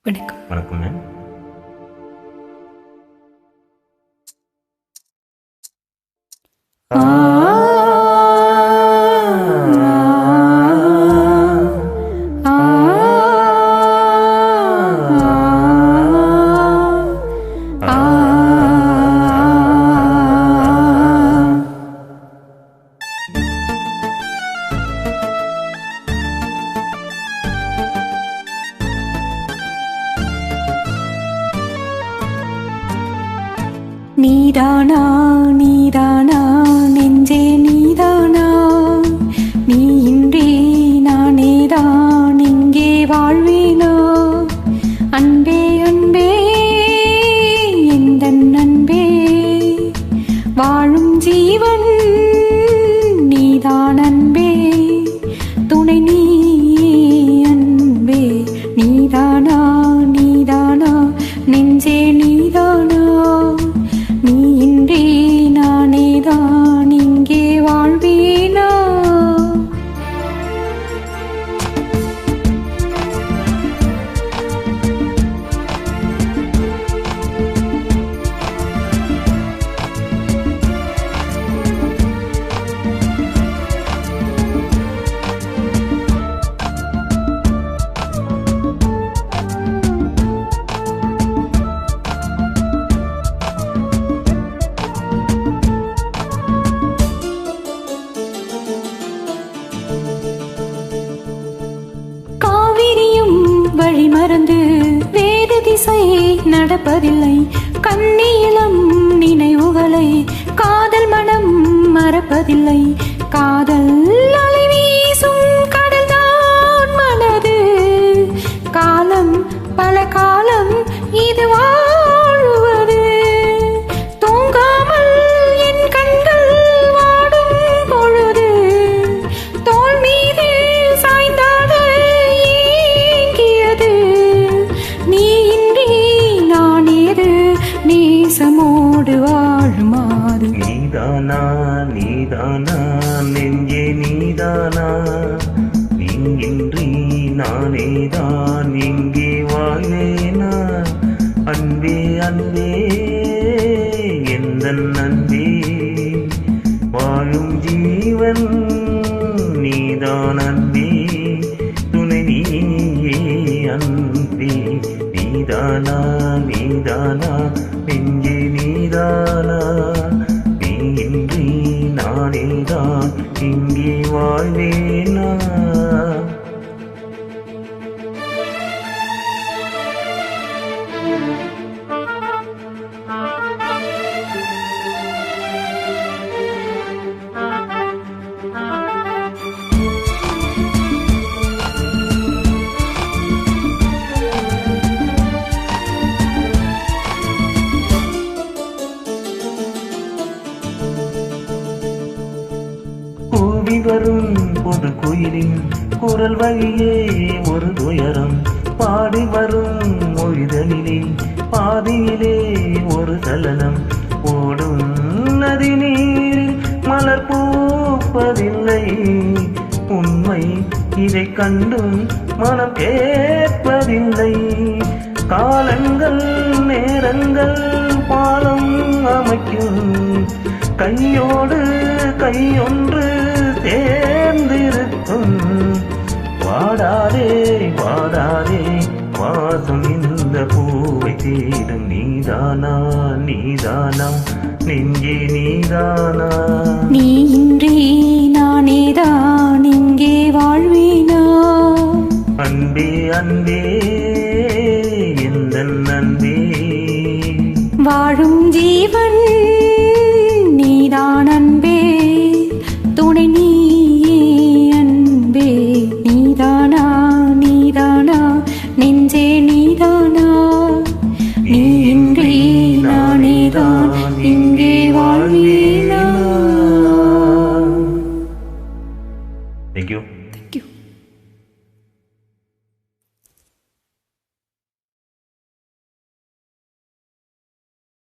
வணக்கம். வணக்கங்க. ஆ ஆ ஆ நீதானா நீதானா நெஞ்சே நீதானா, நீ இன்றி நானேதான் இங்கே வாழ்வேனா. அன்பே அன்பே எந்தன் அன்பே, வாழும் ஜீவன் நீதான் அன்பே, துணை நீ அன்பே. நீதானா நீதானா நெஞ்சே நீதானா, நீ இன்றி நானேதான் இங்கே வாழ்வேனா. வழி மறந்து வேறு திசை நடப்பதில்லை, கண்ணீளம் நினைவுகளை காதல் மனம் மறப்பதில்லை. காதல் அலை வீசும் கடல் தான் மனது, காலம் பல காலம் இது வாழுவது. தூங்காமல் என் கண்கள் வாடும் பொழுது, தோல் மீது சாய்ந்தாக ஏங்கியது. நீ இன்றி நான் ஏது நேசமோடு வாழுமாறு. நீதானா நீதானா நெஞ்சே நீதானா, நீ இன்றி நானேதான் இங்கே வாழ்வேனா. அன்பே அன்பே எந்தன் அன்பே, வாழும் ஜீவன் நீதான் அன்பே, துணை நீயே அன்பே. நீதானா நீதானா நெஞ்சே நீதானா, நீ இன்றி நானேதான் இங்கே வாழ்வேனா. கூடி வரும் பொது குயிலின் குரல் வழியே ஒரு துயரம், பாடி வரும் மொழிதலிலே பாதியிலே ஒரு சலனம். ஓடும் நதி நீரில் மலர் பூப்பதில்லை, உண்மை இதை கண்டும் மனம் கேட்பதில்லை. காலங்கள் நேரங்கள் பாலம் அமைக்கும், கையோடு கையொன்று சேர்ந்திருக்கும். வாடாதே வாடாதே வாசம் இந்த பூவை தேடும். நீதானா நீதானா நெஞ்சே நீதானா, நீ இன்றி